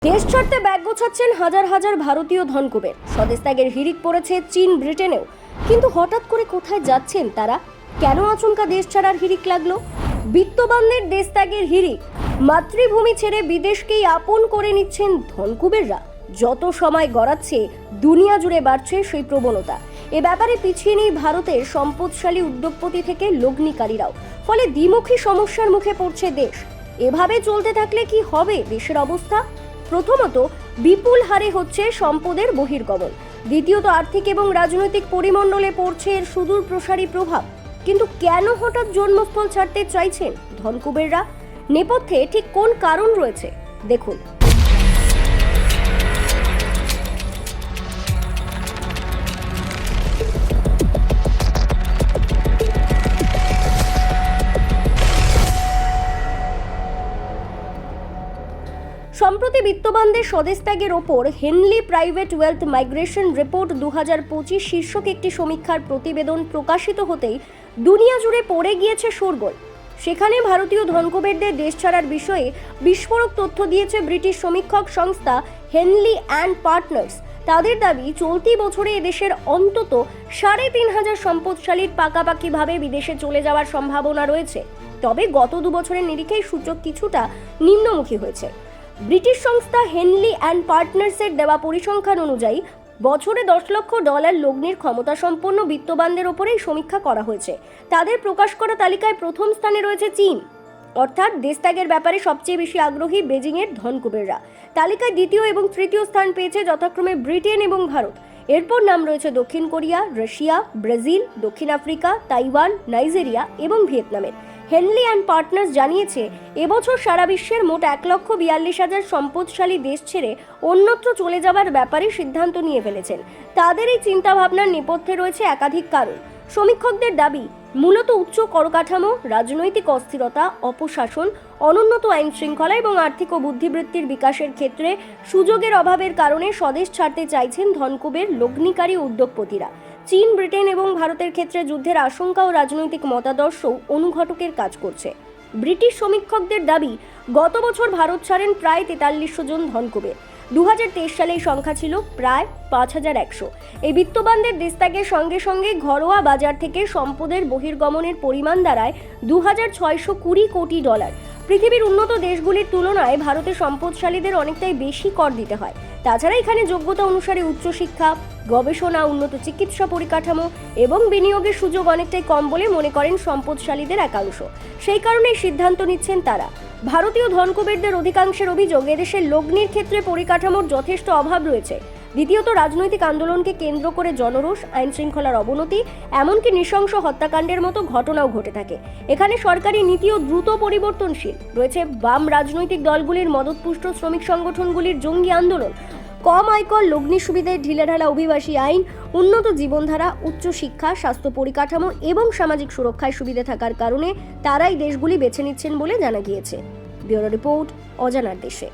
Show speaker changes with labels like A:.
A: দেশ ছাড়তে ব্যাগ গোছাচ্ছেন হাজার হাজার ভারতীয় ধনকুবের। স্বদেশ ত্যাগের হিড়িক পড়েছে চীন ব্রিটেনেও। কিন্তু হঠাৎ করে কোথায় যাচ্ছেন তারা? কেন আচমকা দেশ ছাড়ার হিড়িক লাগলো? বিত্তবানদের দেশ ত্যাগের হিড়িক। মাতৃভূমি ছেড়ে বিদেশকেই আপন করে নিচ্ছেন ধনকুবেররা। যত সময় গড়াচ্ছে দুনিয়া জুড়ে বাড়ছে সেই প্রবণতা। এ ব্যাপারে পিছিয়ে নেই ভারতের সম্পদশালী উদ্যোগপতি থেকে লগ্নিকারীরাও। ফলে দ্বিমুখী সমস্যার মুখে পড়ছে দেশ। এভাবে চলতে থাকলে কি হবে দেশের অবস্থা? প্রথমত, বিপুল হারে হচ্ছে সম্পদের বহির্গমন। দ্বিতীয়ত, আর্থিক এবং রাজনৈতিক পরিমণ্ডলে পড়ছে এর সুদূর প্রসারী প্রভাব। কিন্তু কেন হঠাৎ জন্মস্থল ছাড়তে চাইছেন ধনকুবেররা? নেপথ্যে ঠিক কোন কারণ রয়েছে দেখুন। সম্প্রতি বিত্তবানদের স্বদেশ ত্যাগের ওপর Henley private wealth migration report 2025 শীর্ষক একটি সমীক্ষার প্রতিবেদন প্রকাশিত হতেই দুনিয়া জুড়ে পড়ে গিয়েছে শোরগোল। সেখানে ভারতীয় ধনকুবেরদের দেশ ছাড়ার বিষয়ে বিস্ফোরক তথ্য দিয়েছে ব্রিটিশ সমীক্ষক সংস্থা হেনলি অ্যান্ড পার্টনার্স। তাদের দাবি, চলতি বছরে এদেশের অন্তত 3,500 সম্পদশালীর পাকাপাকিভাবে বিদেশে চলে যাওয়ার সম্ভাবনা রয়েছে। তবে গত 2 বছরের নিরিখেই সূচক কিছুটা নিম্নমুখী হয়েছে। ব্রিটিশ সংস্থা হেনলি অ্যান্ড পার্টনার্সের দেওয়া পরিসংখ্যান অনুযায়ী বছরে $10 লক্ষ লগ্নির ক্ষমতা সম্পন্ন বিত্তবানদের ওপরেই সমীক্ষা করা হয়েছে। তাদের প্রকাশ করা তালিকায় প্রথম স্থানে রয়েছে চীন। অর্থাৎ দেশ ত্যাগের ব্যাপারে সবচেয়ে বেশি আগ্রহী বেজিংয়ের ধনকুবেররা। তালিকায় দ্বিতীয় এবং তৃতীয় স্থান পেয়েছে যথাক্রমে ব্রিটেন এবং ভারত। এরপর নাম রয়েছে দক্ষিণ কোরিয়া, রাশিয়া, ব্রাজিল, দক্ষিণ আফ্রিকা, তাইওয়ান, নাইজেরিয়া এবং ভিয়েতনামের। হেনলি অ্যান্ড পার্টনার্স জানিয়েছে, এবছর সারা বিশ্বের মোট 1,42,000 সম্পদশালী দেশ ছেড়ে অন্যত্র চলে যাবার ব্যাপারে সিদ্ধান্ত নিয়ে ফেলেছেন। তাদের এই চিন্তাভাবনার নেপথ্যে রয়েছে একাধিক কারণ। সমীক্ষকদের দাবি, মূলত উচ্চ করকাঠামো, রাজনৈতিক অস্থিরতা, অপশাসন, অনুন্নত আইন শৃঙ্খলা এবং আর্থিক ও বুদ্ধিবৃত্তির বিকাশের ক্ষেত্রে সুযোগের অভাবের কারণে স্বদেশ ছাড়তে চাইছেন ধনকুবের লগ্নিকারী উদ্যোগপতিরা। চীন, ব্রিটেন এবং ভারতের ক্ষেত্রে যুদ্ধের আশঙ্কা ও রাজনৈতিক মতাদর্শও অনুঘটকের কাজ করছে। ব্রিটিশ সমীক্ষকদের দাবি, গত বছর ভারত ছাড়েন প্রায় 4300 জন ধনকুবের। 2023 সালে এই সংখ্যা ছিল প্রায় 5100। এই বিত্তবানদের দেশত্যাগের সঙ্গে সঙ্গে ঘরোয়া বাজার থেকে সম্পদের বহির্গমনের পরিমাণ দাঁড়ায় $2,620 কোটি। পৃথিবীর উন্নত দেশগুলির তুলনায় ভারতের সম্পদশালীদের অনেকটাই বেশি কর দিতে হয়। তাছাড়া এখানে যোগ্যতা অনুসারে উচ্চশিক্ষা, গবেষণা, উন্নত চিকিৎসা পরিকাঠামো এবং বিনিয়োগের সুযোগ অনেকটাই কম বলে মনে করেন সম্পদশালীদের একাংশ। সেই কারণে সিদ্ধান্ত নিচ্ছেন তারা। ভারতীয় ধনকুবেরদের অধিকাংশের অভিযোগ, এদেশের লগ্নির ক্ষেত্রে পরিকাঠামোর যথেষ্ট অভাব রয়েছে। দ্বিতীয়ত, রাজনৈতিক আন্দোলনকে কেন্দ্র করে জনরোষ, আইন শৃঙ্খলার অবনতি, এমনকি নৃশংস হত্যাকাণ্ডের মতো ঘটনাও ঘটে থাকে। এখানে সরকারি নীতিও দ্রুত পরিবর্তনশীল। রয়েছে বাম রাজনৈতিক দলগুলির মদতপুষ্ট শ্রমিক সংগঠনগুলির জঙ্গি আন্দোলন, কম আয়কর লগ্নি সুবিধায় ঢিলেঢালা অভিবাসী আইন, উন্নত জীবনধারা, উচ্চ শিক্ষা, স্বাস্থ্য পরিকাঠামো এবং সামাজিক সুরক্ষায় সুবিধা থাকার কারণে তারাই দেশগুলি বেছে নিচ্ছেন বলে জানা গিয়েছে। ব্যুরো রিপোর্ট, অজানার দেশে।